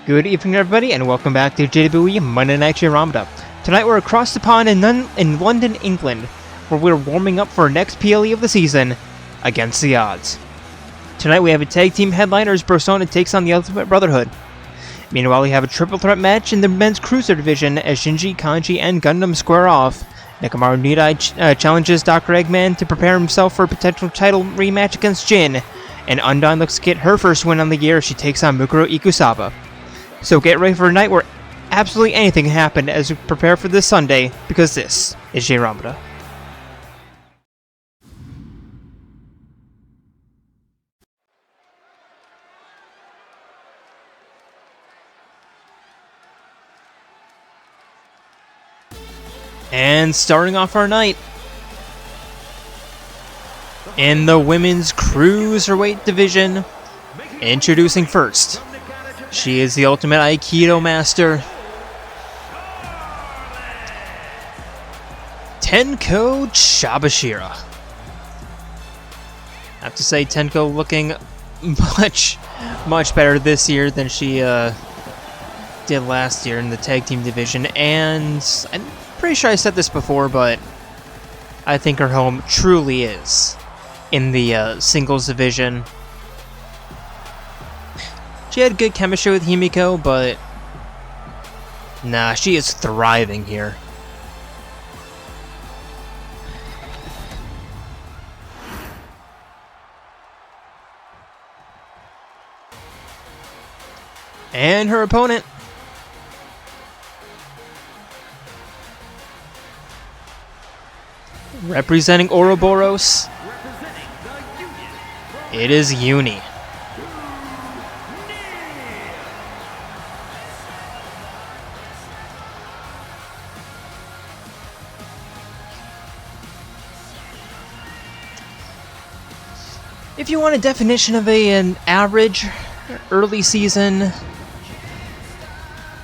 Good evening, everybody, and welcome back to JWE Monday Night Jayromoda. Tonight we're across the pond in London, England, where we're warming up for our next PLE of the season, Against the Odds. Tonight we have a tag team headliner as Brosona takes on the Ultimate Brotherhood. Meanwhile, we have a triple threat match in the men's cruiser division as Shinji, Kanji, and Gundham square off. Nekomaru Nidai challenges Dr. Eggman to prepare himself for a potential title rematch against Jin, and Undyne looks to get her first win on the year as she takes on Mukuro Ikusaba. So get ready for a night where absolutely anything can happen as we prepare for this Sunday, because this is Jayromoda. And starting off our night, in the women's cruiserweight division, introducing first, she is the ultimate Aikido master, Tenko Chabashira. I have to say, Tenko looking much better this year than she did last year in the tag team division, and I'm pretty sure I said this before, but I think her home truly is in the singles division. She had good chemistry with Himiko, but nah, she is thriving here. And her opponent, representing Ouroboros, it is Eunie. If you want a definition of an average early season,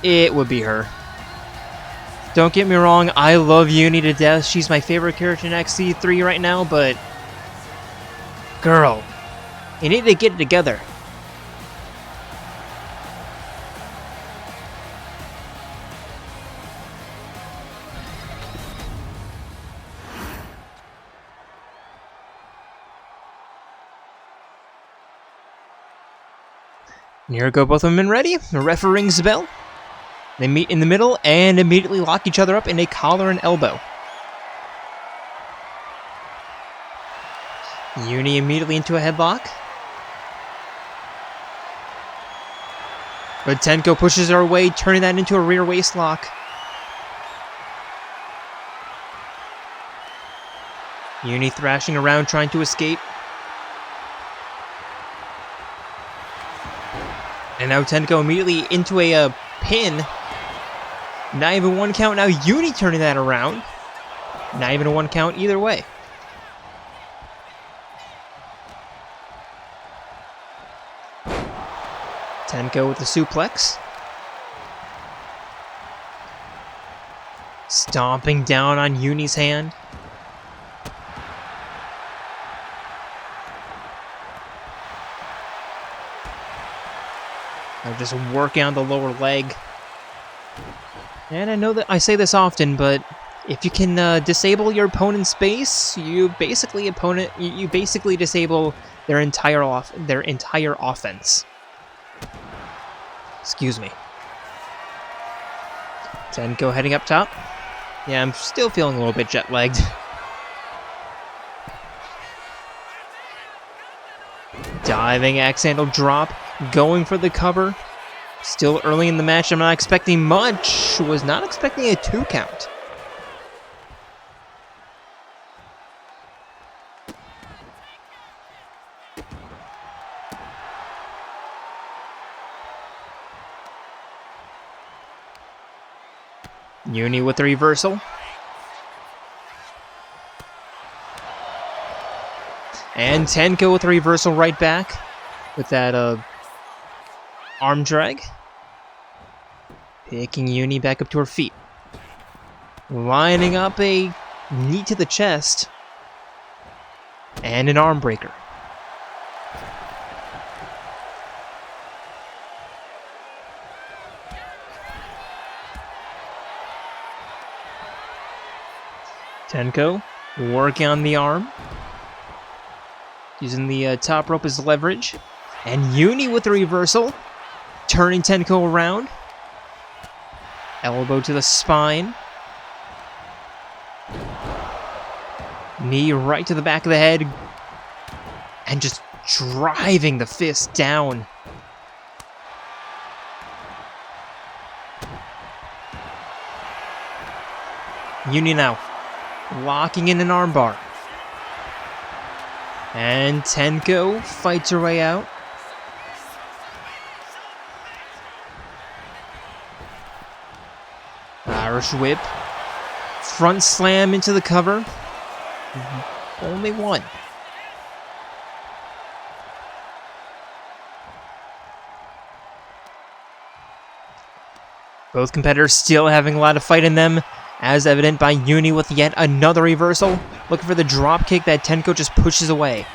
it would be her. Don't get me wrong, I love Eunie to death. She's my favorite character in XC3 right now, but girl, you need to get it together. And here go both of them ready. The ref rings the bell. They meet in the middle and immediately lock each other up in a collar and elbow. Eunie immediately into a headlock. But Tenko pushes her away, turning that into a rear waist lock. Eunie thrashing around, trying to escape. And now Tenko immediately into a pin. Not even one count. Now Eunie turning that around. Not even a one count either way. Tenko with the suplex. Stomping down on Eunie's hand. They're just working on the lower leg. And I know that I say this often, but if you can disable your opponent's base, you basically disable their entire offense. Excuse me. Tenko heading up top. Yeah, I'm still feeling a little bit jet-lagged. Diving axe handle drop, going for the cover. Still early in the match, I'm not expecting much. Was not expecting a 2 count. Eunie with the reversal. And Tenko with the reversal right back with that arm drag. Picking Eunie back up to her feet. Lining up a knee to the chest. And an arm breaker. Tenko working on the arm. Using the top rope as leverage. And Eunie with the reversal. Turning Tenko around. Elbow to the spine. Knee right to the back of the head. And just driving the fist down. Eunie now. Locking in an armbar. And Tenko fights her way out. Irish whip. Front slam into the cover. Only one. Both competitors still having a lot of fight in them, as evident by Eunie with yet another reversal, looking for the drop kick that Tenko just pushes away.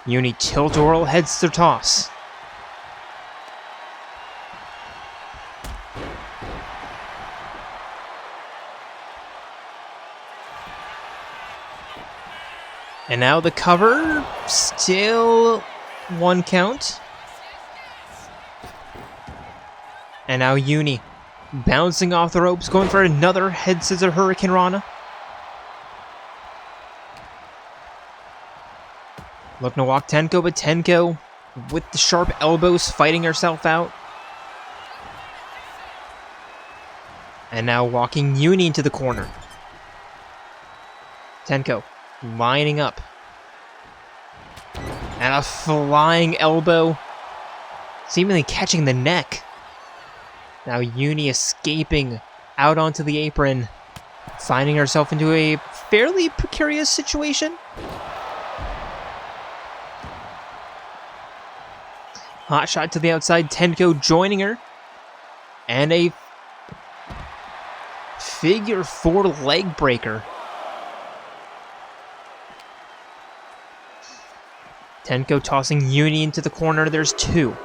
Eunie tilt-whirl heads to toss. And now the cover, still one count. And now Eunie bouncing off the ropes, going for another head scissor Hurricane Rana. Looking to walk Tenko, but Tenko with the sharp elbows fighting herself out. And now walking Eunie into the corner. Tenko lining up. And a flying elbow, seemingly catching the neck. Now Eunie escaping out onto the apron, finding herself into a fairly precarious situation. Hot shot to the outside, Tenko joining her. And a figure four leg breaker. Tenko tossing Eunie into the corner. There's two.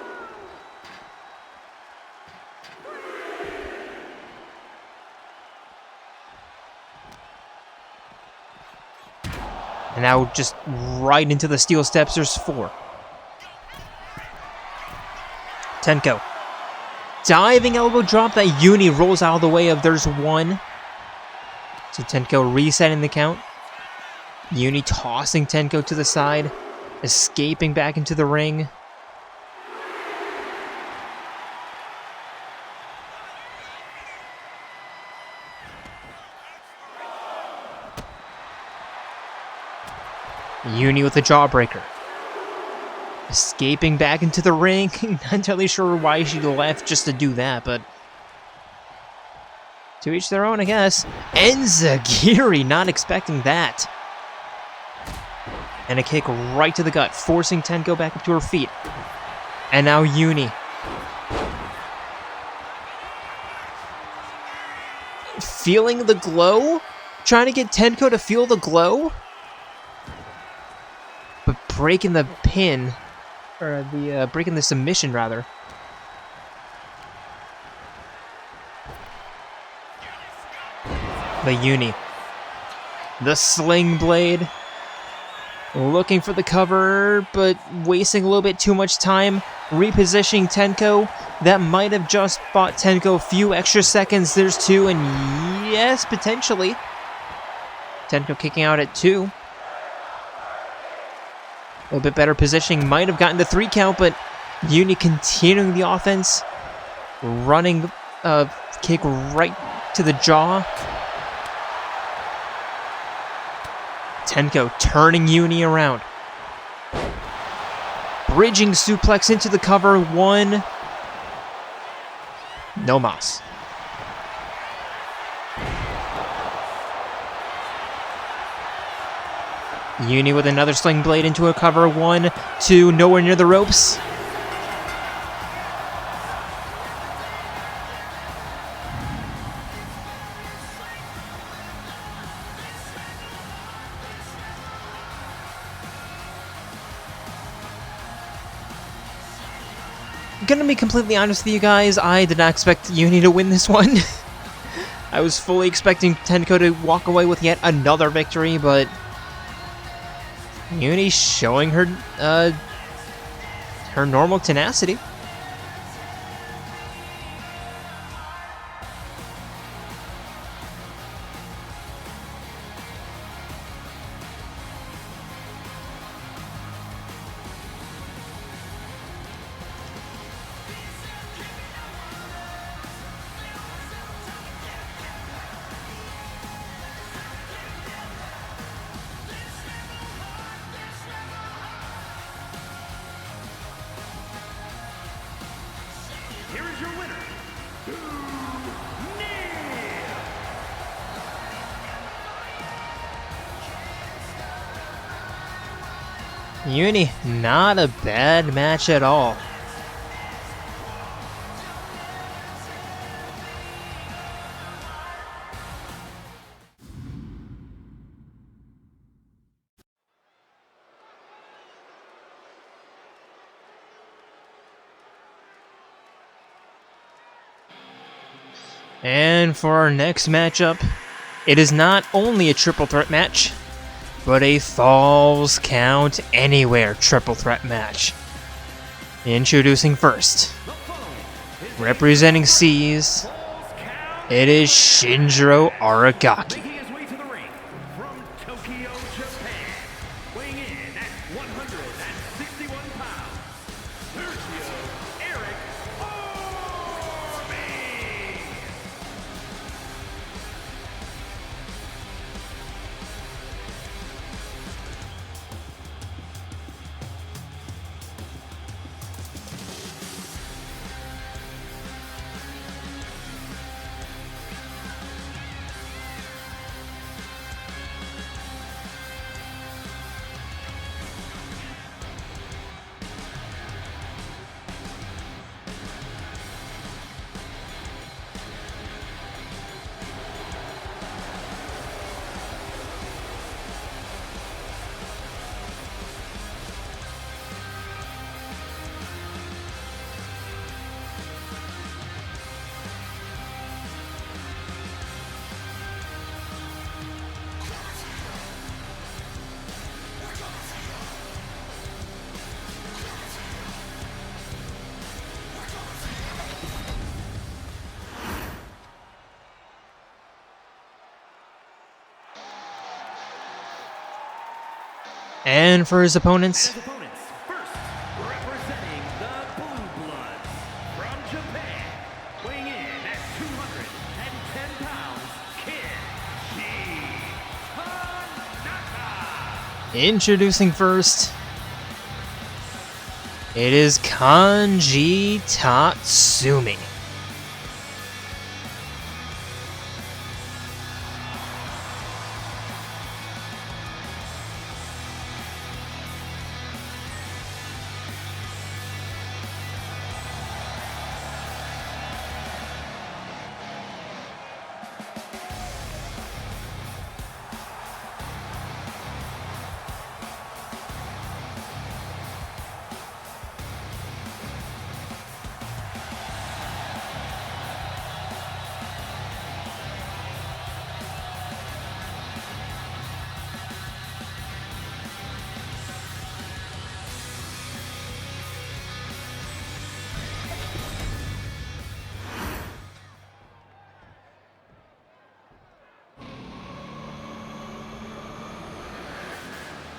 And now just right into the steel steps. There's four. Tenko. Diving elbow drop that Eunie rolls out of the way of. There's one. So Tenko resetting the count. Eunie tossing Tenko to the side. Escaping back into the ring. Eunie with a jawbreaker. Escaping back into the ring. Not entirely sure why she left just to do that, but to each their own, I guess. Enziguri, not expecting that. And a kick right to the gut, forcing Tenko back up to her feet. And now Eunie. Feeling the glow? Trying to get Tenko to feel the glow? But breaking the pin, or breaking the submission, rather. The Eunie. The sling blade. Looking for the cover, but wasting a little bit too much time. Repositioning Tenko. That might have just bought Tenko a few extra seconds. There's two, and yes, potentially. Tenko kicking out at two. A little bit better positioning. Might have gotten the 3 count, but Eunie continuing the offense. Running a kick right to the jaw. Tenko turning Eunie around. Bridging suplex into the cover. One. No mas. Eunie with another sling blade into a cover. 1, 2, nowhere near the ropes. Gonna be completely honest with you guys, I did not expect Eunie to win this one. I was fully expecting Tenko to walk away with yet another victory, but Eunie showing her her normal tenacity. Eunie, not a bad match at all. And for our next matchup, it is not only a triple threat match, but a Falls Count Anywhere triple threat match. Introducing first, representing C's, it is Shinjiro Aragaki. And for his opponents, First, representing the Blue Bloods from Japan, weighing in at 210 pounds, Tanaka. introducing first, it is Kanji Tatsumi.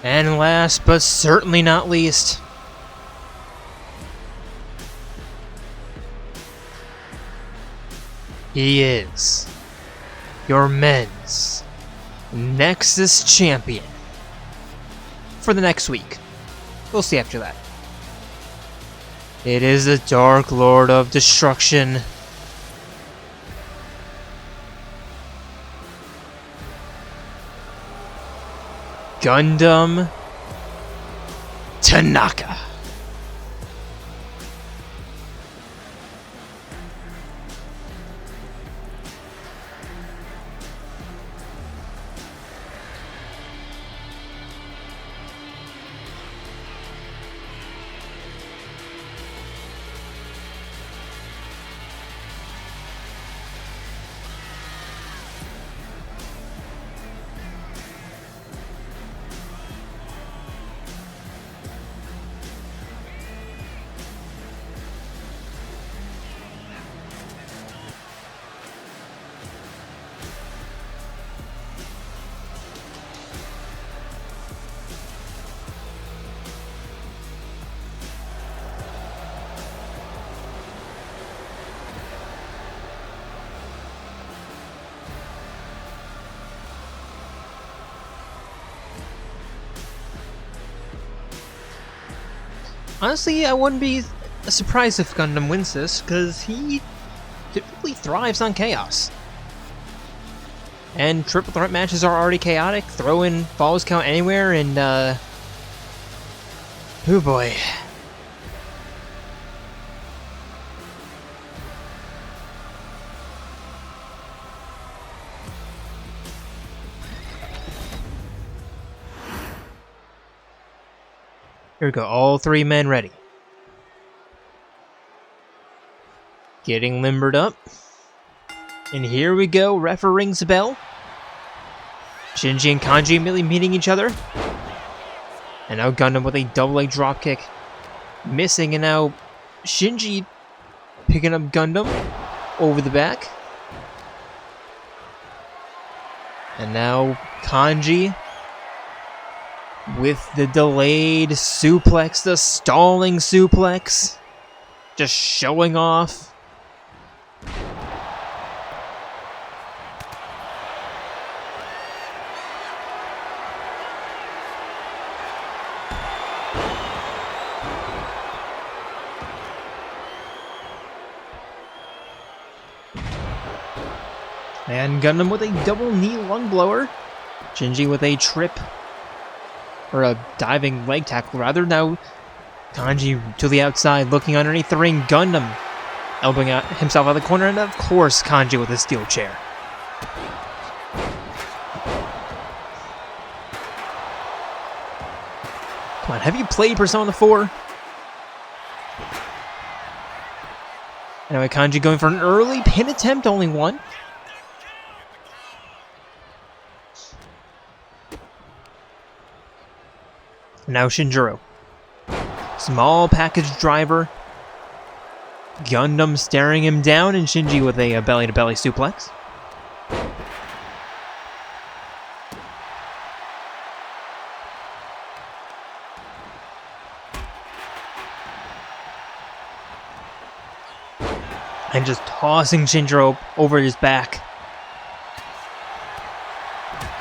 And last but certainly not least, he is your men's Nexus champion for the next week. We'll see after that. It is the Dark Lord of Destruction, Gundham Tanaka. Honestly, I wouldn't be surprised if Gundham wins this, because he typically thrives on chaos. And triple threat matches are already chaotic. Throw in Falls Count Anywhere and, oh boy. Here we go, all three men ready. Getting limbered up. And here we go, ref rings the bell. Shinji and Kanji immediately meeting each other. And now Gundham with a double leg dropkick. Missing, and now Shinji picking up Gundham over the back. And now Kanji with the delayed suplex, the stalling suplex. Just showing off. And Gundham with a double knee lung blower. Shinji with a trip. Or a diving leg tackle, rather. Now, Kanji to the outside, looking underneath the ring. Gundham elbowing out himself out of the corner. And of course, Kanji with a steel chair. Come on, have you played Persona 4? Anyway, Kanji going for an early pin attempt, only one. Now Shinjiro. Small package driver. Gundham staring him down, and Shinji with a belly-to-belly suplex. And just tossing Shinjiro over his back.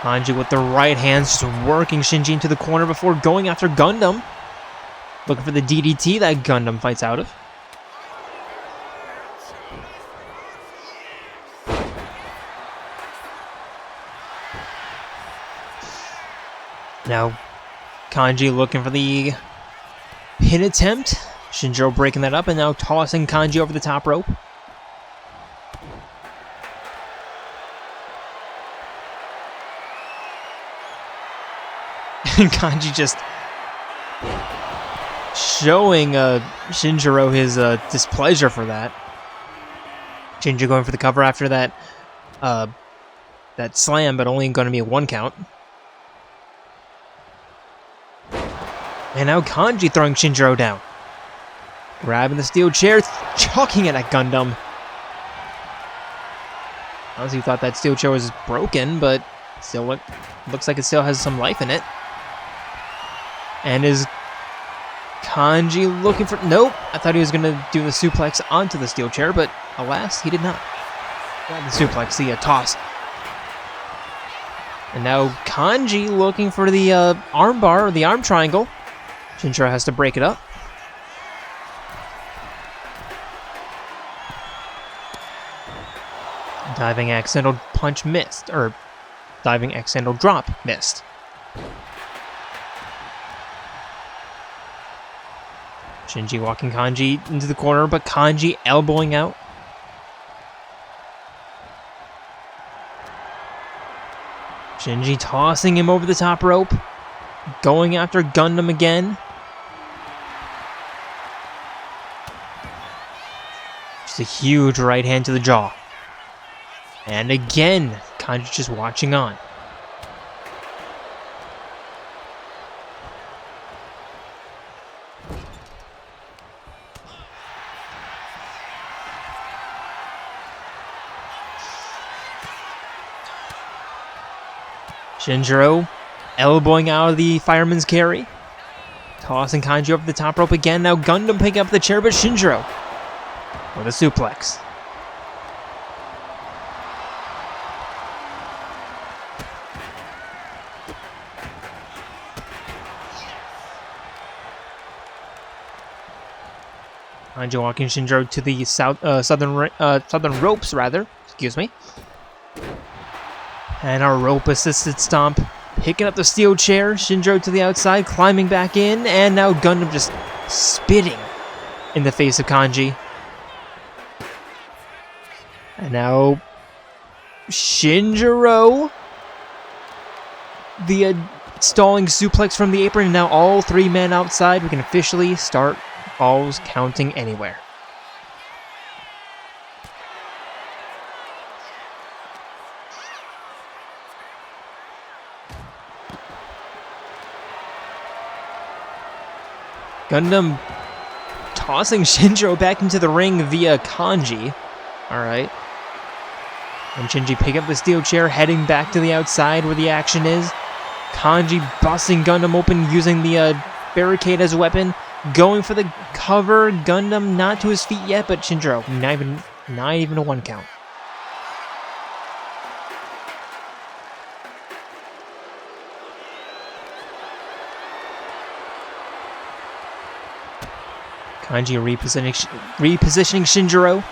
Kanji with the right hands, just working Shinji into the corner before going after Gundham. Looking for the DDT that Gundham fights out of. Now, Kanji looking for the pin attempt. Shinjiro breaking that up and now tossing Kanji over the top rope. Kanji just showing Shinjiro his displeasure for that. Shinjiro going for the cover after that that slam, but only going to be a 1 count. And now Kanji throwing Shinjiro down. Grabbing the steel chair, chucking it at Gundham. Honestly, thought that steel chair was broken, but still looks like it still has some life in it. And is Kanji looking for... Nope! I thought he was going to do the suplex onto the steel chair, but alas, he did not. Grab the suplex, the toss. And now Kanji looking for the arm bar, or the arm triangle. Shinjiro has to break it up. Diving accidental punch missed, or diving accidental drop missed. Shinji walking Kanji into the corner, but Kanji elbowing out. Shinji tossing him over the top rope. Going after Gundham again. Just a huge right hand to the jaw. And again, Kanji just watching on. Shinjiro elbowing out of the fireman's carry. Tossing Kanji over the top rope again. Now Gundham picking up the chair, but Shinjiro with a suplex. Kanji walking Shinjiro to the southern ropes, rather. Excuse me. And our rope-assisted stomp. Picking up the steel chair. Shinjiro to the outside, climbing back in. And now Gundham just spitting in the face of Kanji. And now Shinjiro. The stalling suplex from the apron. And now all three men outside. We can officially start balls counting anywhere. Gundham tossing Shinjiro back into the ring via Kanji. Alright. And Shinji pick up the steel chair, heading back to the outside where the action is. Kanji busting Gundham open using the barricade as a weapon. Going for the cover. Gundham not to his feet yet, but Shinjiro not even a 1 count. Kanji repositioning Shinjiro.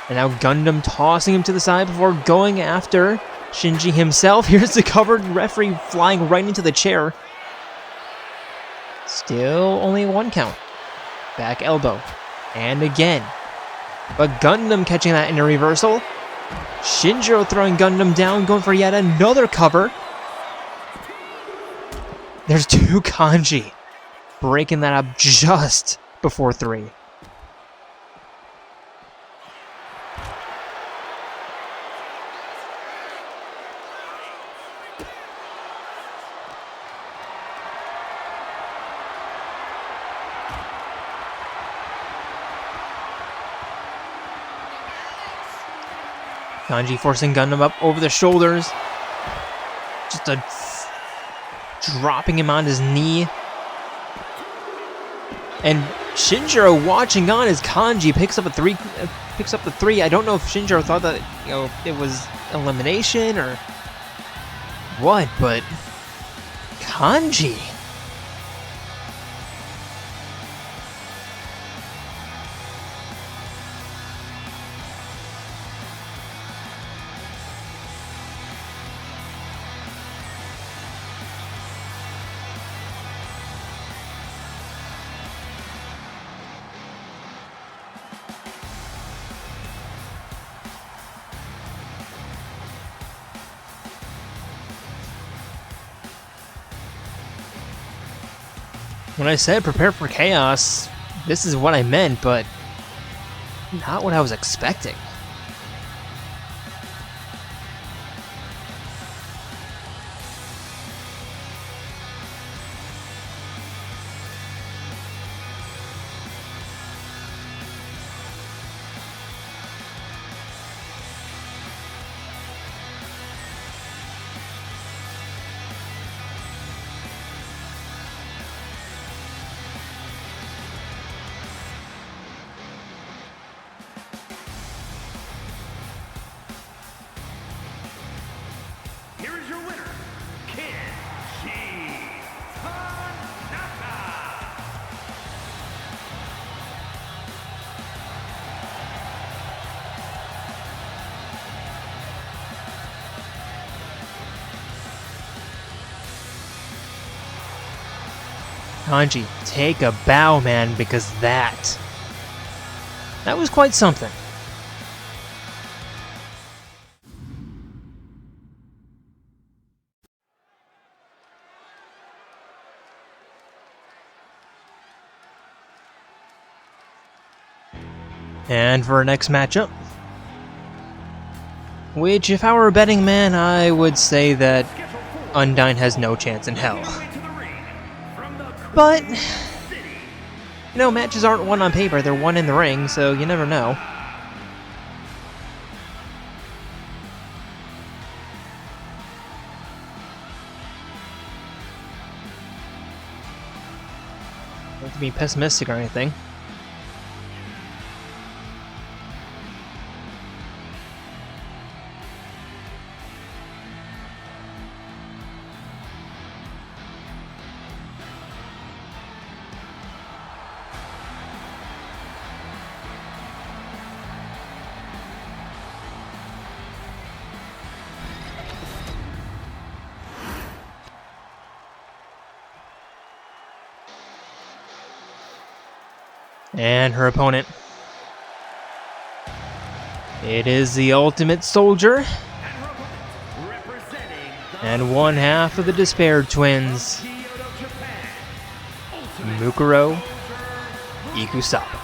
And now Gundham tossing him to the side before going after Shinji himself. Here's the covered referee flying right into the chair. Still only a 1 count. Back elbow. And again. But Gundham catching that in a reversal. Shinjiro throwing Gundham down, going for yet another cover. There's 2 Kanji. Breaking that up just before 3. Kanji forcing Gundham up over the shoulders. Just dropping him on his knee. And Shinjiro watching on as Kanji picks up the 3. I don't know if Shinjiro thought that, it was elimination or what, but Kanji. When I said prepare for chaos, this is what I meant, but not what I was expecting. Here is your winner, Kanji Tanaka. Kanji, take a bow, man, because that was quite something. And for our next matchup, which if I were a betting man, I would say that Undyne has no chance in hell. But, matches aren't won on paper, they're won in the ring, so you never know. Not to be pessimistic or anything. And her opponent. It is the Ultimate Soldier. And one half of the Despair Twins. Mukuro Ikusaba.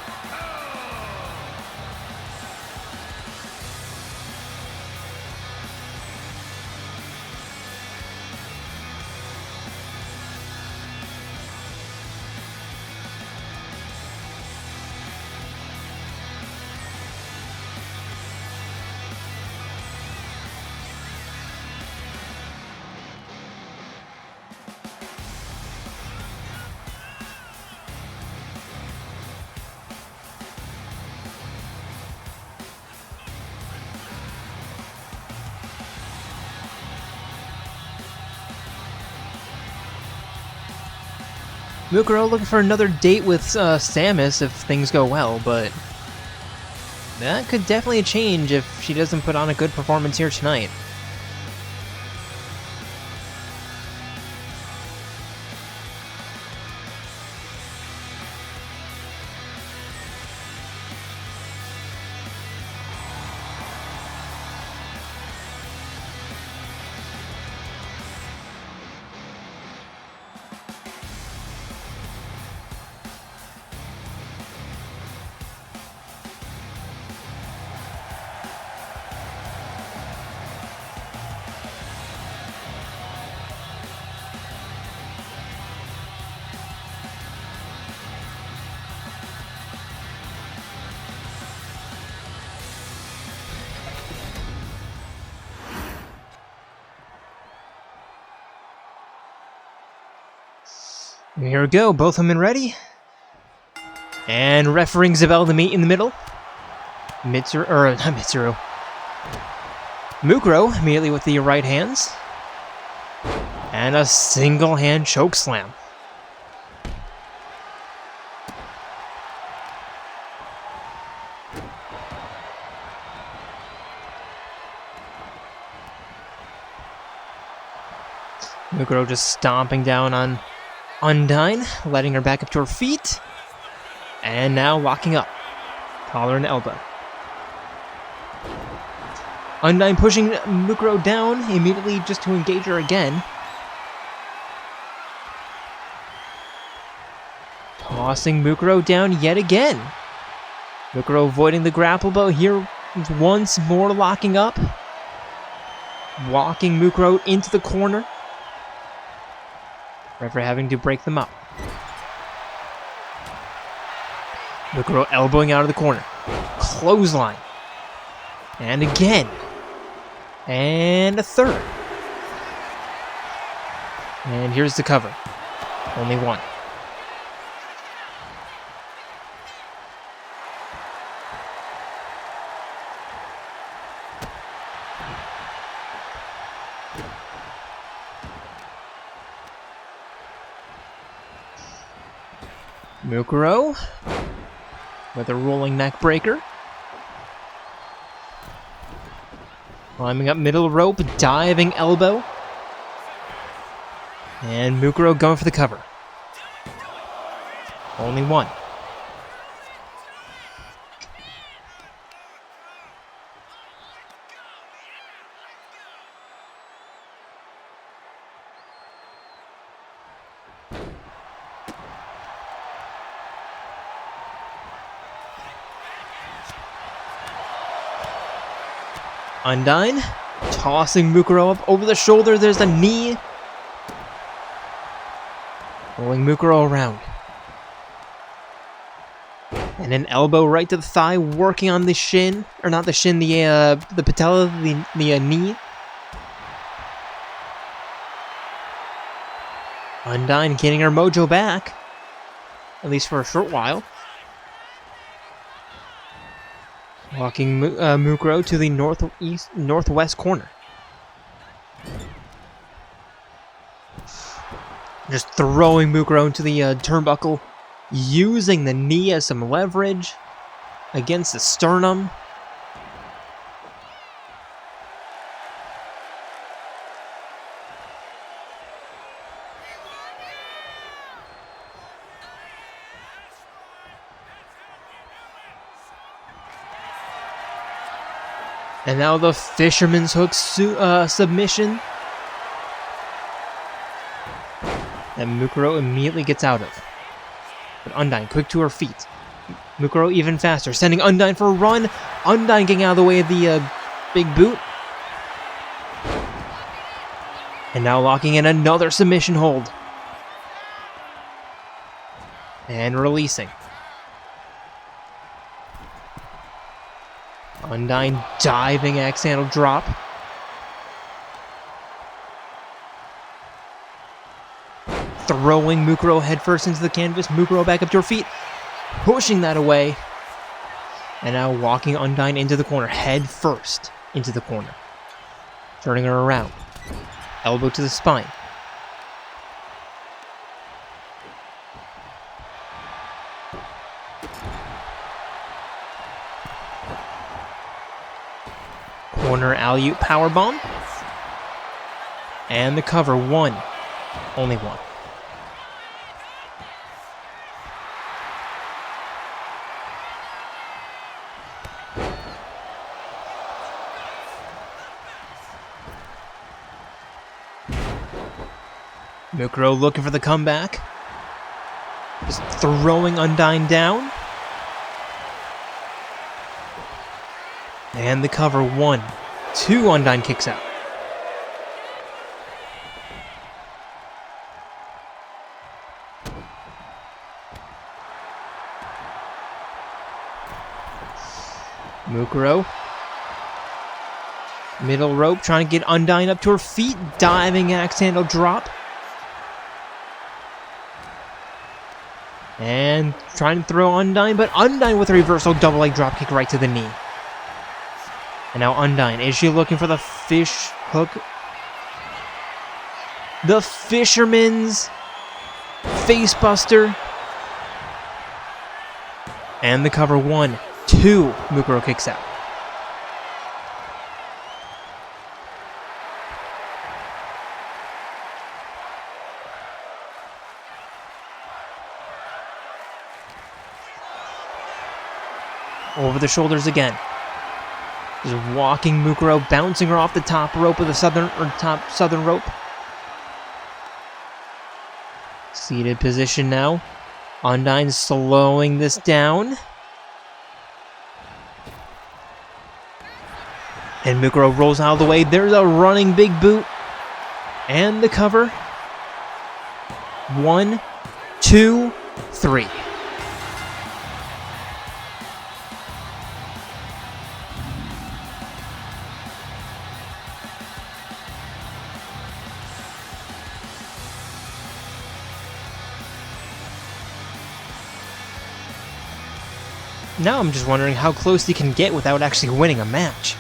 Mukuro looking for another date with Samus if things go well, but that could definitely change if she doesn't put on a good performance here tonight. Here we go, both women ready. And ref rings the bell to meet in the middle. Not Mitsuru. Mukuro immediately with the right hands. And a single hand choke slam. Mukuro just stomping down on Undyne, letting her back up to her feet. And now locking up. Collar and elbow. Undyne pushing Mukuro down immediately just to engage her again. Tossing Mukuro down yet again. Mukuro avoiding the grapple, but here once more locking up. Walking Mukuro into the corner. Forever having to break them up. Mukuro elbowing out of the corner. Clothesline. And again. And a third. And here's the cover. Only one. Mukuro with a rolling neck breaker. Climbing up middle rope, diving elbow. And Mukuro going for the cover. Only one. Undyne, tossing Mukuro up over the shoulder. There's a knee. Rolling Mukuro around. And an elbow right to the thigh, working on the shin. Or not the shin, the patella, the knee. Undyne getting her mojo back. At least for a short while. Walking Mukuro to the northwest corner. Just throwing Mukuro into the turnbuckle, using the knee as some leverage against the sternum. And now the Fisherman's Hook submission. That Mukuro immediately gets out of. But Undyne quick to her feet. Mukuro even faster, sending Undyne for a run. Undyne getting out of the way of the big boot. And now locking in another submission hold. And releasing. Undyne diving axe handle drop. Throwing Mukuro headfirst into the canvas. Mukuro back up to her feet. Pushing that away. And now walking Undyne into the corner. Head first into the corner. Turning her around. Elbow to the spine. Corner alley-oop powerbomb. And the cover, one. Only one. Mukuro looking for the comeback. Just throwing Undyne down. And the cover, one. Two, Undyne kicks out. Mukuro. Middle rope, trying to get Undyne up to her feet. Diving axe handle drop. And trying to throw Undyne, but Undyne with a reversal double leg drop kick right to the knee. And now Undyne, is she looking for the fish hook? The Fisherman's Facebuster. And the cover, one, two, Mukuro kicks out. Over the shoulders again. Just walking Mukuro, bouncing her off the top rope of the top southern rope. Seated position now. Undyne slowing this down. And Mukuro rolls out of the way. There's a running big boot. And the cover. One, two, three. Now I'm just wondering how close he can get without actually winning a match.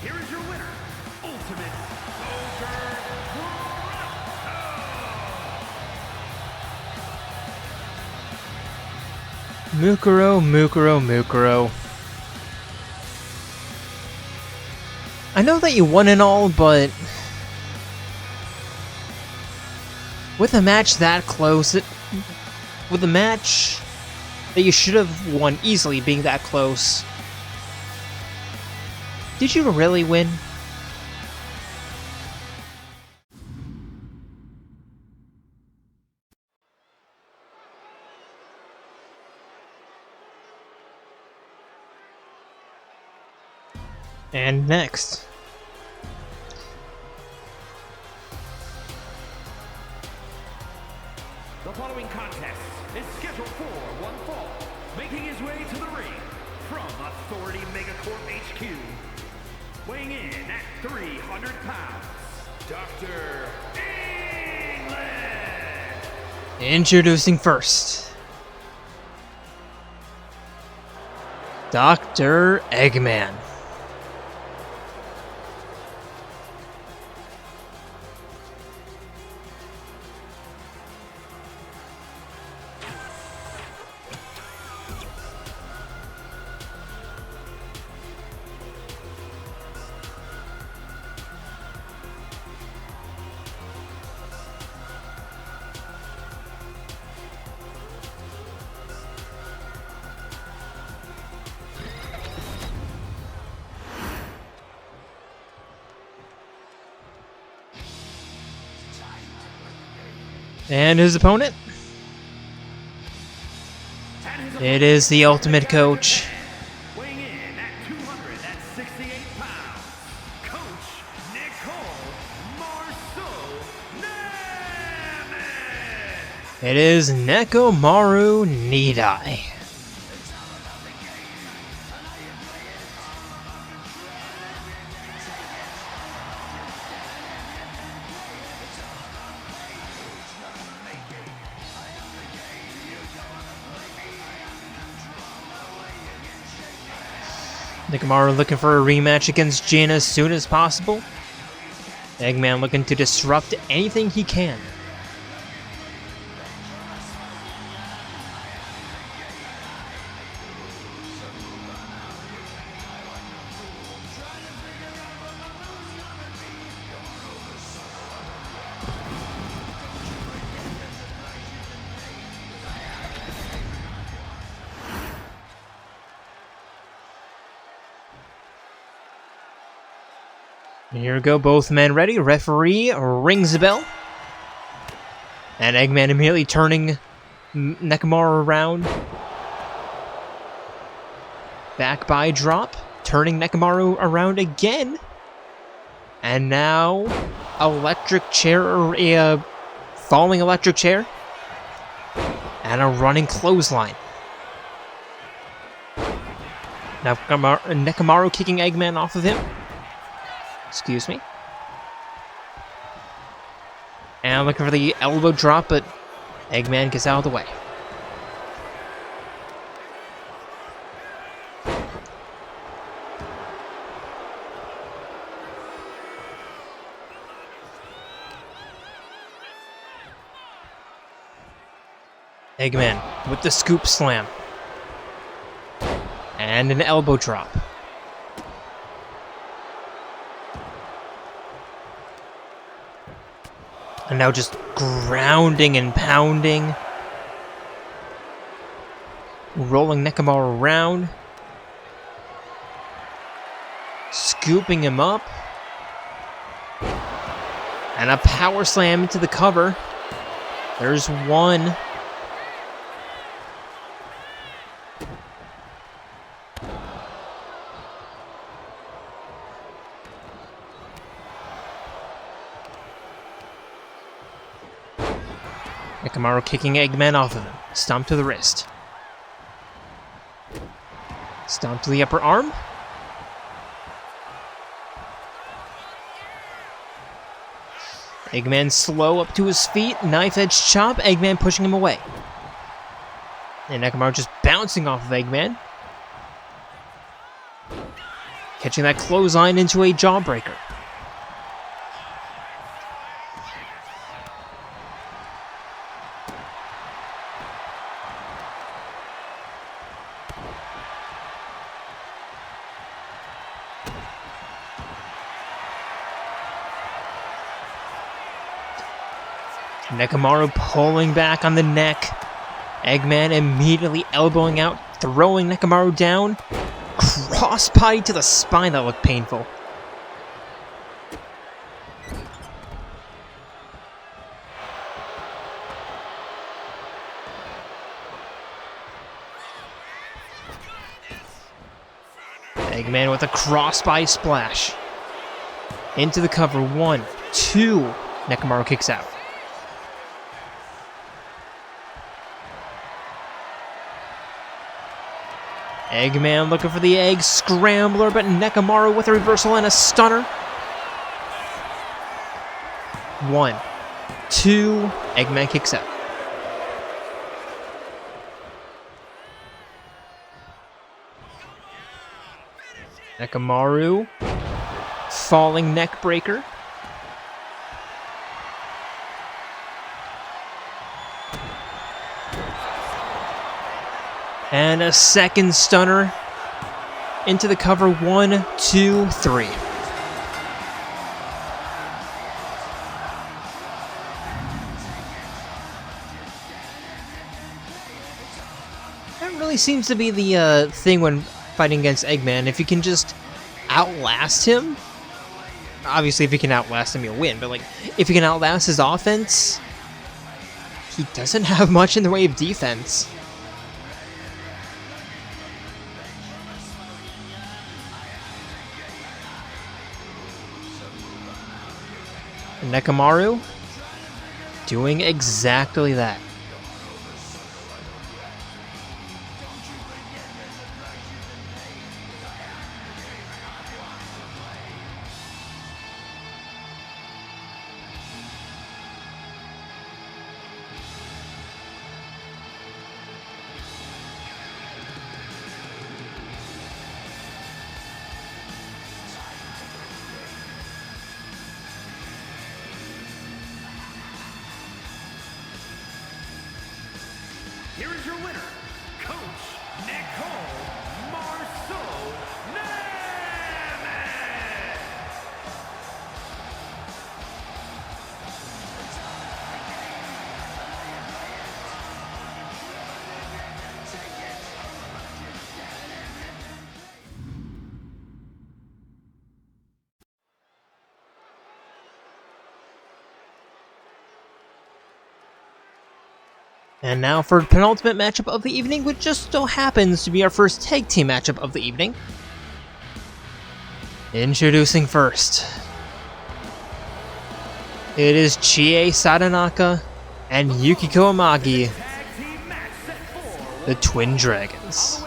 Here is your winner, Ultimate Soldier Mukuro, Mukuro, Mukuro. I know that you won and all, but with a match that close, with a match that you should have won easily being that close, did you really win? And next. The following contest is scheduled for one fall, making his way to the ring from Authority Megacorp HQ, weighing in at 300 pounds, Dr. England! Introducing first, Dr. Eggman. And his opponent? It is the Ultimate Coach. Weighing in at 268 pounds, Coach Nekomaru. It is Nekomaru Nidai. Nekomaru looking for a rematch against Jin as soon as possible. Eggman looking to disrupt anything he can. Here we go, both men ready. Referee rings the bell. And Eggman immediately turning Nekomaru around. Back by drop. Turning Nekomaru around again. And now, electric chair, a falling electric chair. And a running clothesline. Now Nekomaru kicking Eggman off of him. Excuse me. And I'm looking for the elbow drop, but Eggman gets out of the way. Eggman with the scoop slam. And an elbow drop. And now just grounding and pounding. Rolling Nekomaru around. Scooping him up. And a power slam into the cover. There's one. Nekomaru kicking Eggman off of him. Stomp to the wrist. Stomp to the upper arm. Eggman slow up to his feet. Knife edge chop. Eggman pushing him away. And Nekomaru just bouncing off of Eggman. Catching that clothesline into a jawbreaker. Nekomaru pulling back on the neck. Eggman immediately elbowing out, throwing Nekomaru down. Crossbody to the spine, that looked painful. Eggman with a cross-body splash. Into the cover, 1, 2. Nekomaru kicks out. Eggman looking for the egg scrambler, but Nekomaru with a reversal and a stunner. 1, 2. Eggman kicks out. Nekomaru. Falling neck breaker. And a second stunner. Into the cover, 1, 2, 3. That really seems to be the thing when fighting against Eggman. If you can just outlast him, obviously if you can outlast him, you'll win, but like, if you can outlast his offense, he doesn't have much in the way of defense. Nekomaru doing exactly that. Here is your winner, Coach Nekomaru. And now for the penultimate matchup of the evening, which just so happens to be our first tag team matchup of the evening. Introducing first, it is Chie Sadanaka and Yukiko Amagi, the Twin Dragons.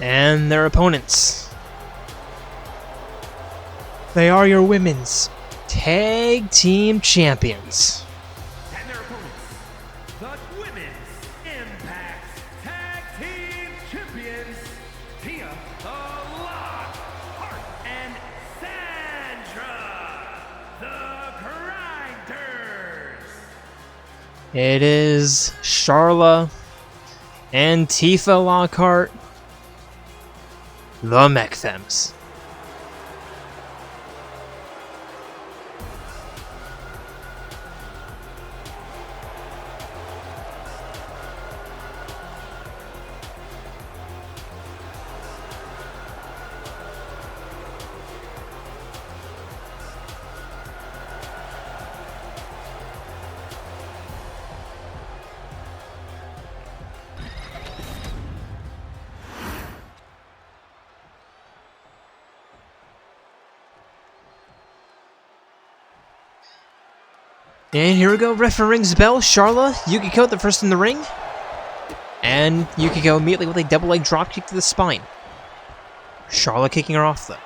And their opponents. They are your women's tag team champions. And their opponents, the Women's Impact Tag Team Champions, Tia, the Lock, Hart, and Sandra, the Grinders. It is Charla and Tifa Lockhart, the Mech Femmes. And here we go, referee rings the bell. Charla, Yukiko, the first in the ring. And Yukiko immediately with a double leg drop kick to the spine. Charlotte kicking her off though.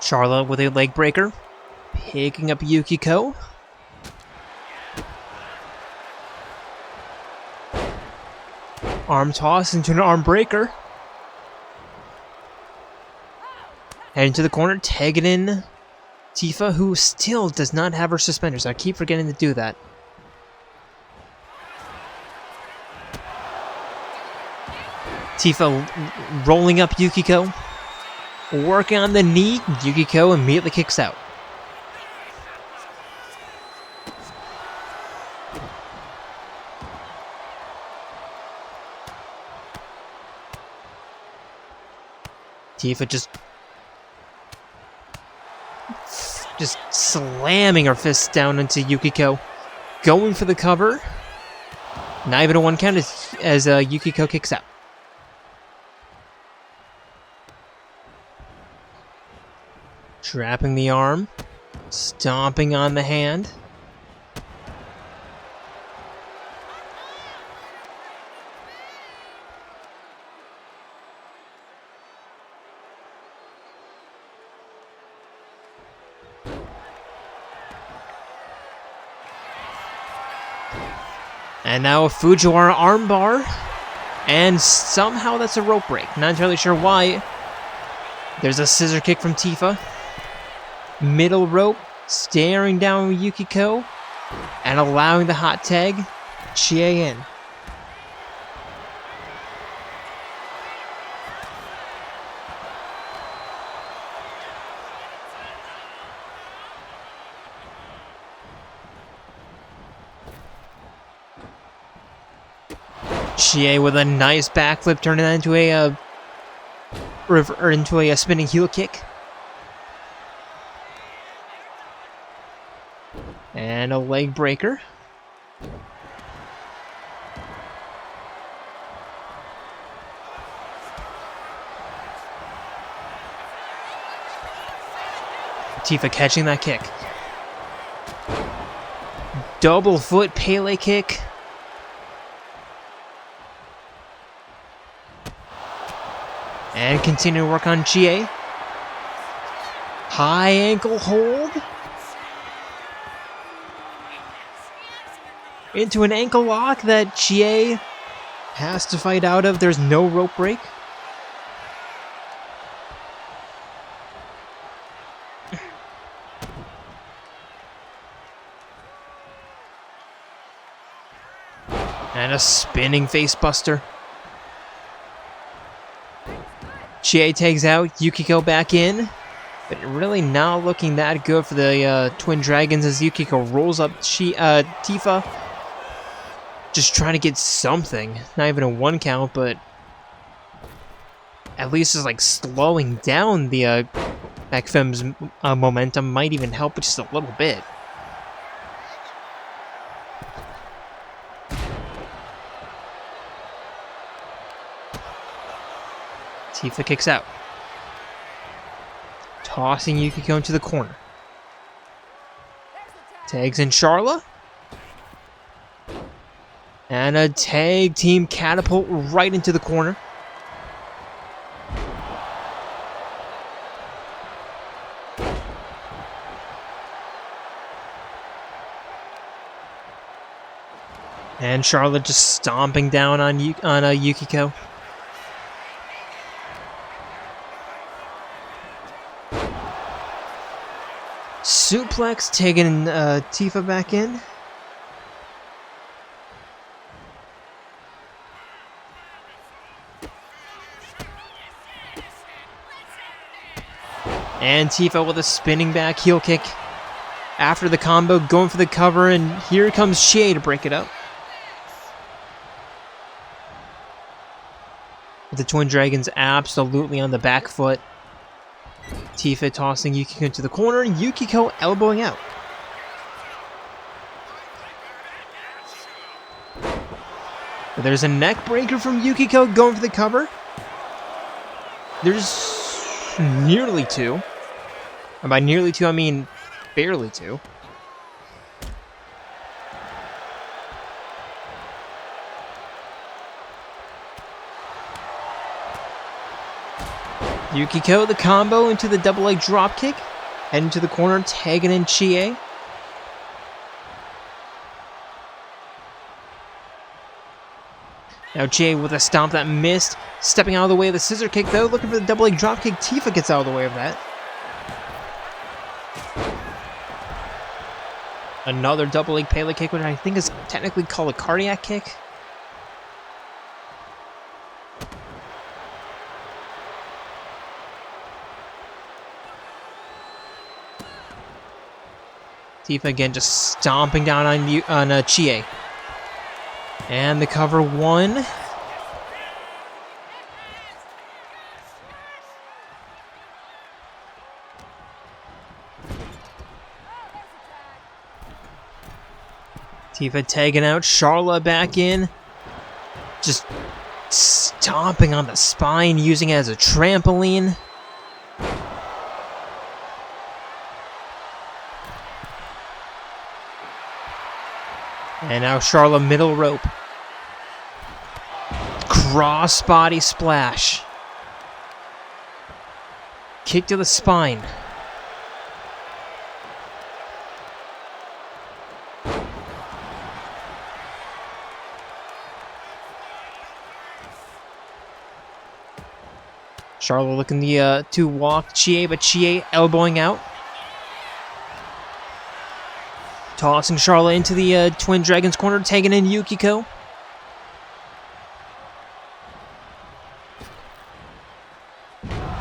Charlotte with a leg breaker. Picking up Yukiko. Arm toss into an arm breaker. Heading to the corner, tagging in Tifa, who still does not have her suspenders. I keep forgetting to do that. Tifa rolling up Yukiko. Working on the knee, Yukiko immediately kicks out. Tifa just slamming her fists down into Yukiko. Going for the cover. Not even a one count as Yukiko kicks out. Trapping the arm. Stomping on the hand. And now a Fujiwara armbar. And somehow that's a rope break. Not entirely sure why. There's a scissor kick from Tifa. Middle rope. Staring down Yukiko. And allowing the hot tag. Chie in. Chie with a nice backflip, turning that into a spinning heel kick. And a leg breaker. Tifa catching that kick. Double foot Pele kick. And continue to work on Chie. High ankle hold. Into an ankle lock that Chie has to fight out of. There's no rope break. And a spinning face buster. Chie tags out, Yukiko back in, but really not looking that good for the Twin Dragons as Yukiko rolls up Tifa. Just trying to get something. Not even a one count, but at least is like slowing down the Mech Femmes' momentum. Might even help it just a little bit. Tifa kicks out. Tossing Yukiko into the corner. Tags in Charla. And a tag team catapult right into the corner. And Charlotte just stomping down on Yukiko. Suplex, taking Tifa back in. And Tifa with a spinning back heel kick. After the combo, going for the cover, and here comes Chie to break it up. The Twin Dragons absolutely on the back foot. Tifa tossing Yukiko into the corner, and Yukiko elbowing out. There's a neck breaker from Yukiko going for the cover. There's nearly 2. And by nearly 2, I mean barely 2. Yukiko, the combo into the double leg drop kick. Head into the corner, tagging in Chie. Now Chie with a stomp that missed. Stepping out of the way of the scissor kick, though. Looking for the double leg drop kick. Tifa gets out of the way of that. Another double leg Pele kick, which I think is technically called a cardiac kick. Tifa again just stomping down on Chie. And the cover 1. Tifa tagging out, Charla back in. Just stomping on the spine, using it as a trampoline. And now Charla middle rope. Cross body splash. Kick to the spine. Charla looking to walk Chie, but Chie elbowing out. Tossing Charla into the Twin Dragons corner, tagging in Yukiko.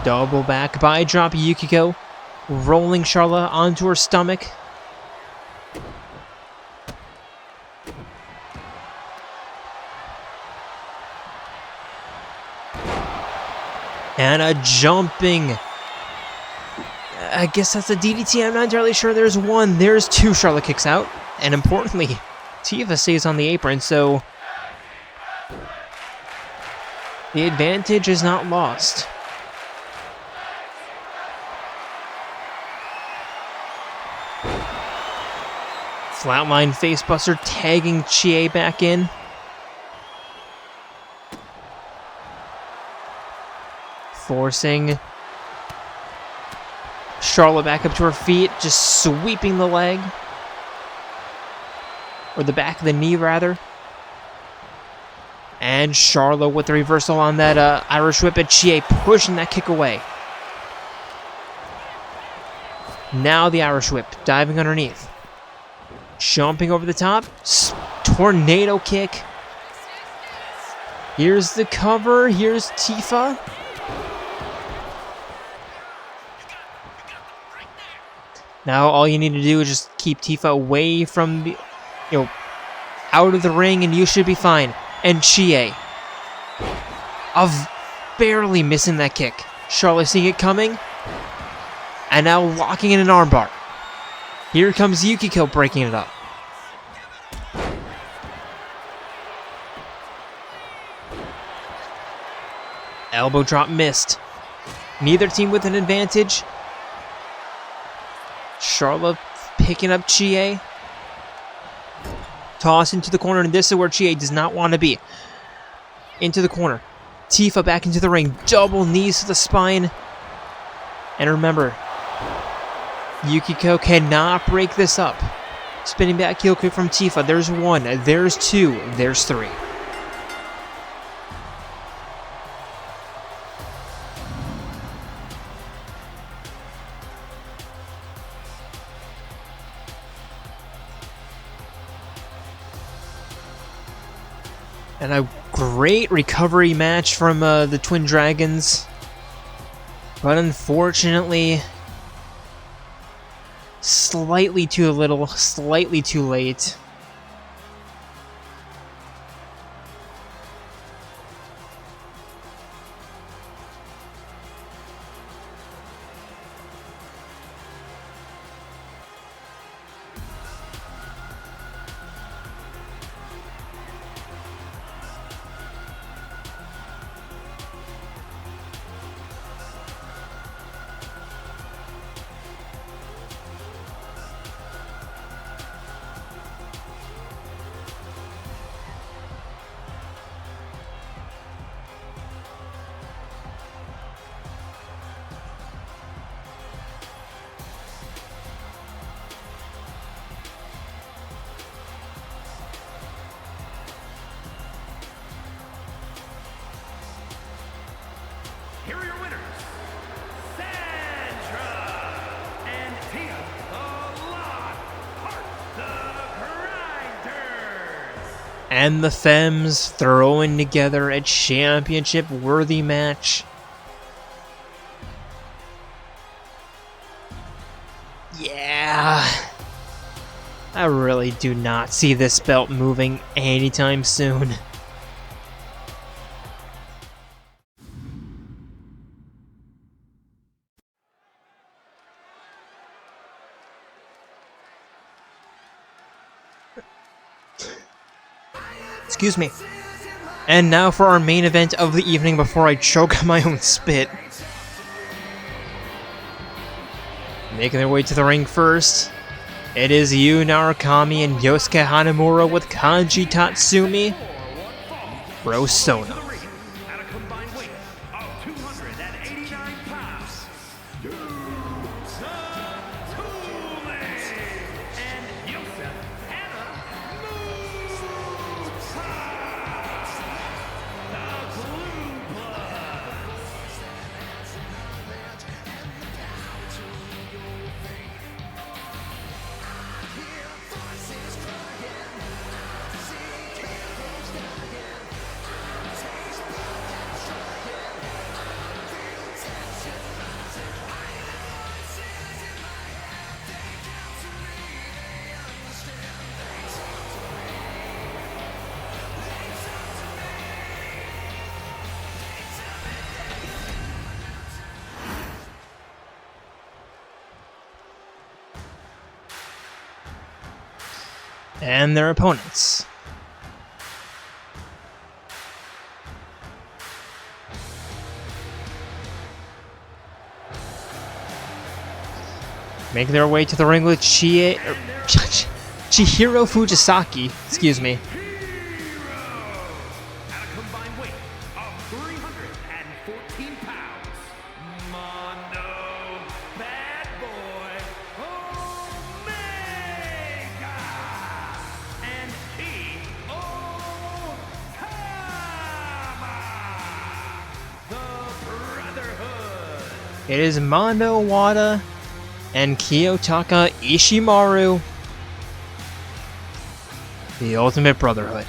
Double back by drop Yukiko. Rolling Charla onto her stomach. And a jumping. I guess that's a DDT. I'm not entirely sure. There's 1. There's 2. Charla kicks out. And importantly, Tifa stays on the apron, so the advantage is not lost. Flatline facebuster tagging Chie back in. Forcing Charla back up to her feet, just sweeping the leg. Or the back of the knee, rather. And Charla with the reversal on that Irish whip at Chie, pushing that kick away. Now the Irish whip, diving underneath. Jumping over the top. Tornado kick. Here's the cover. Here's Tifa. Now all you need to do is just keep Tifa away from the, out of the ring, and you should be fine. And Chie, of barely missing that kick. Charlotte seeing it coming, and now locking in an armbar. Here comes Yukiko breaking it up. Elbow drop missed. Neither team with an advantage. Charlotte picking up Chie. Toss into the corner, and this is where Chie does not want to be. Into the corner. Tifa back into the ring. Double knees to the spine. And remember, Yukiko cannot break this up. Spinning back heel kick from Tifa. There's 1, there's 2, there's 3. And a great recovery match from the Twin Dragons. But unfortunately, slightly too little, slightly too late. here are your winners, Sandra and Tia, the Lot, Heart the Grinders. And the Femmes throwing together a championship-worthy match. Yeah. I really do not see this belt moving anytime soon. Excuse me. And now for our main event of the evening before I choke on my own spit. Making their way to the ring first, it is Yu Narukami and Yosuke Hanamura with Kanji Tatsumi, Brosona. At a combined weight of 289 pounds, Tatsumi and Yosef the Blue Blood. And their opponents. Making their way to the ring with Chihiro Fujisaki, excuse me. At a combined weight of 314 pounds, Mondo Bad Boy Omega and Tama, the Brotherhood. It is Mondo Wada and Kiyotaka Ishimaru, the Ultimate Brotherhood.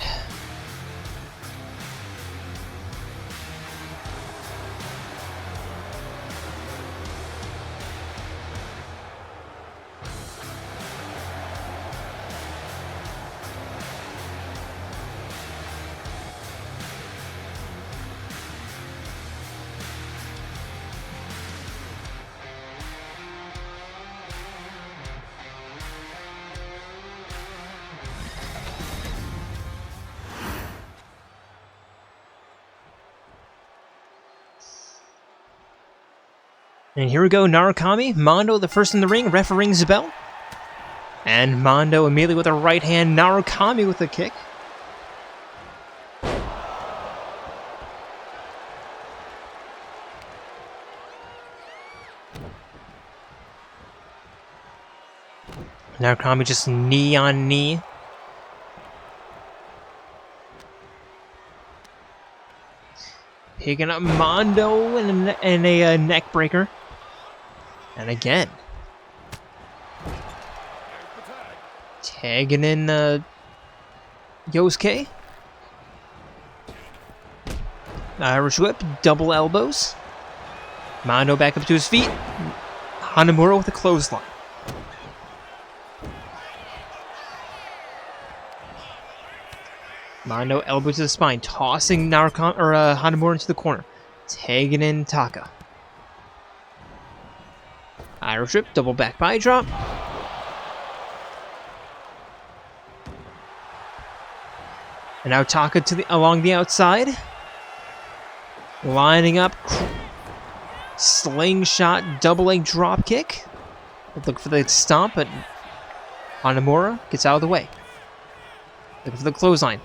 And here we go, Narukami, Mondo the first in the ring, ref rings the bell. And Mondo immediately with a right hand, Narukami with a kick. Narukami just knee on knee. Picking up Mondo and a neck breaker. And again. Tagging in Yosuke. Irish whip, double elbows. Mondo back up to his feet. Hanamura with a clothesline. Mondo elbow to the spine, tossing Hanamura into the corner. Tagging in Taka. Irish whip, double back body drop. And now Taka along the outside. Lining up. Slingshot, double leg drop kick. Look for the stomp, but Hanamura gets out of the way. Looking for the clothesline.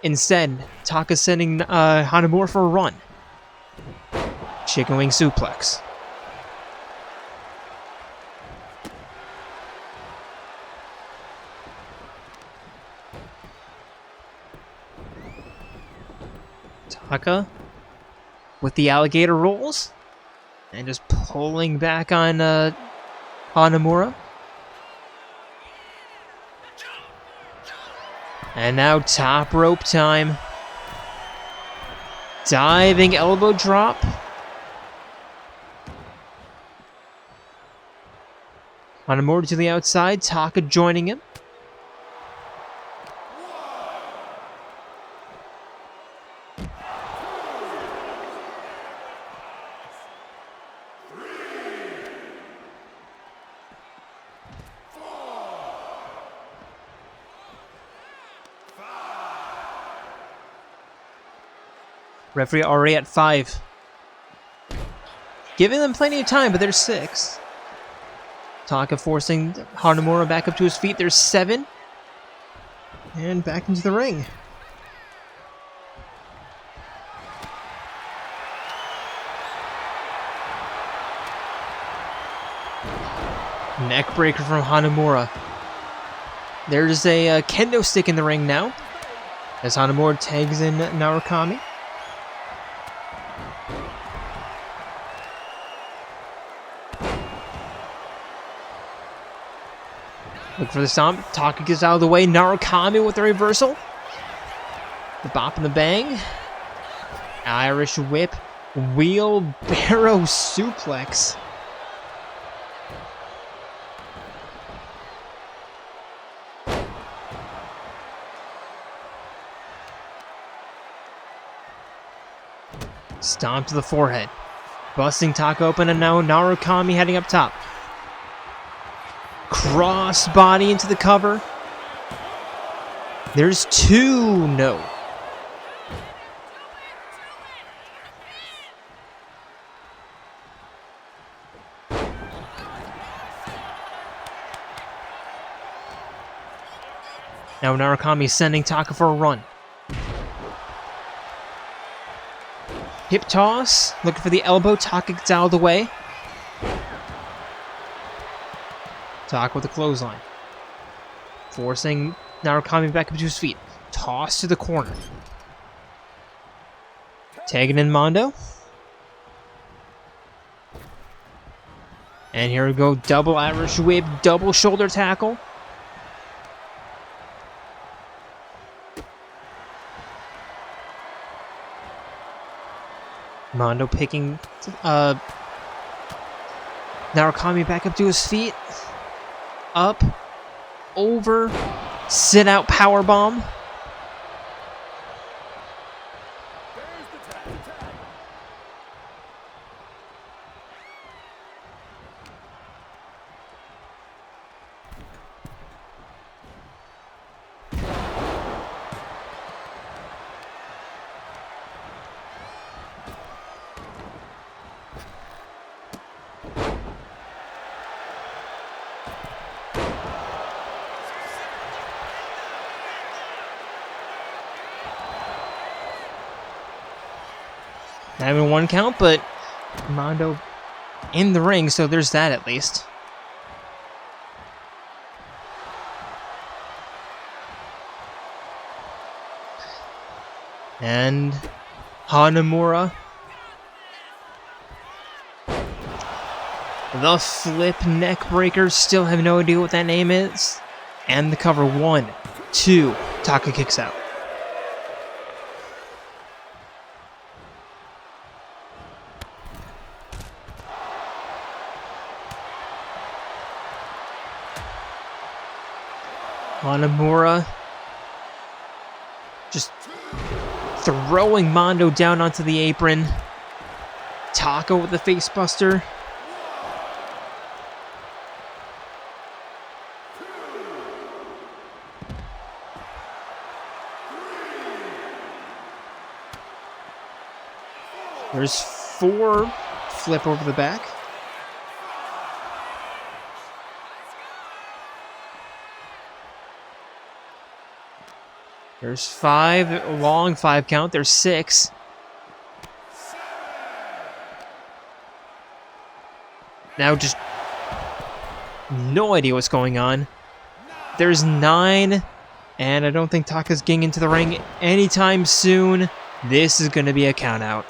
Instead, Taka's sending Hanamura for a run. Chicken wing suplex. Taka with the alligator rolls. And just pulling back on Hanamura. And now top rope time. Diving elbow drop. Hanamura to the outside. Taka joining him. Referee already at 5. Giving them plenty of time, but there's 6. Taka forcing Hanamura back up to his feet. There's 7. And back into the ring. Neck breaker from Hanamura. There's a kendo stick in the ring now. As Hanamura tags in Narukami. Look for the stomp. Taka gets out of the way. Narukami with the reversal. The bop and the bang. Irish whip. Wheelbarrow suplex. Stomp to the forehead. Busting Taka open, and now Narukami heading up top. Cross body into the cover. There's 2. No. Now Narukami is sending Taka for a run. Hip toss. Looking for the elbow. Taka gets out of the way. Taka with the clothesline. Forcing Narukami back up to his feet. Toss to the corner. Tagging in Mondo. And here we go. Double Irish whip. Double shoulder tackle. Mondo picking Narukami back up to his feet. Up, over, sit out power bomb. Having 1 count, but Mondo in the ring, so there's that at least. And Hanamura. The flip neck breaker, still have no idea what that name is. And the cover. 1, 2, Taka kicks out. Hanamura just throwing Mondo down onto the apron. Taka with the facebuster. There's 4 flip over the back. There's 5, long 5 count. There's 6. Now just no idea what's going on. There's 9, and I don't think Taka's getting into the ring anytime soon. This is going to be a count out.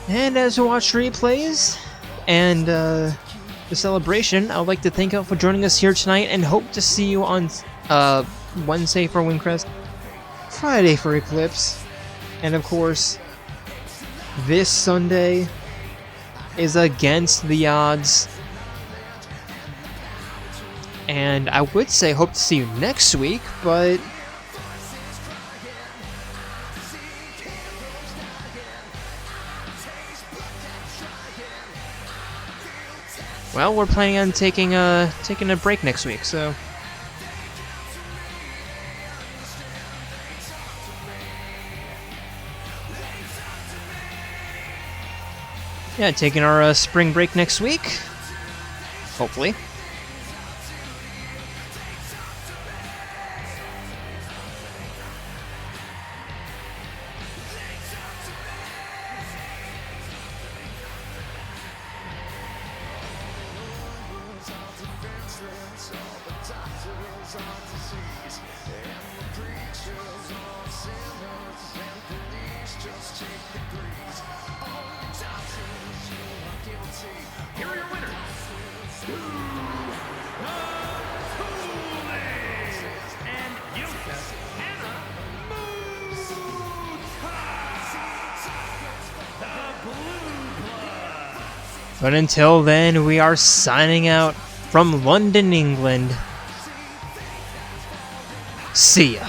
And as we watch replays and the celebration, I would like to thank you for joining us here tonight and hope to see you on Wednesday for Windcrest, Friday for Eclipse, and of course, this Sunday is Against the Odds. And I would say hope to see you next week, but well, we're planning on taking a break next week, so yeah, taking our spring break next week, hopefully. Here are your winners. And Yosef Anna the Blue Blood. But until then, we are signing out from London, England. See ya.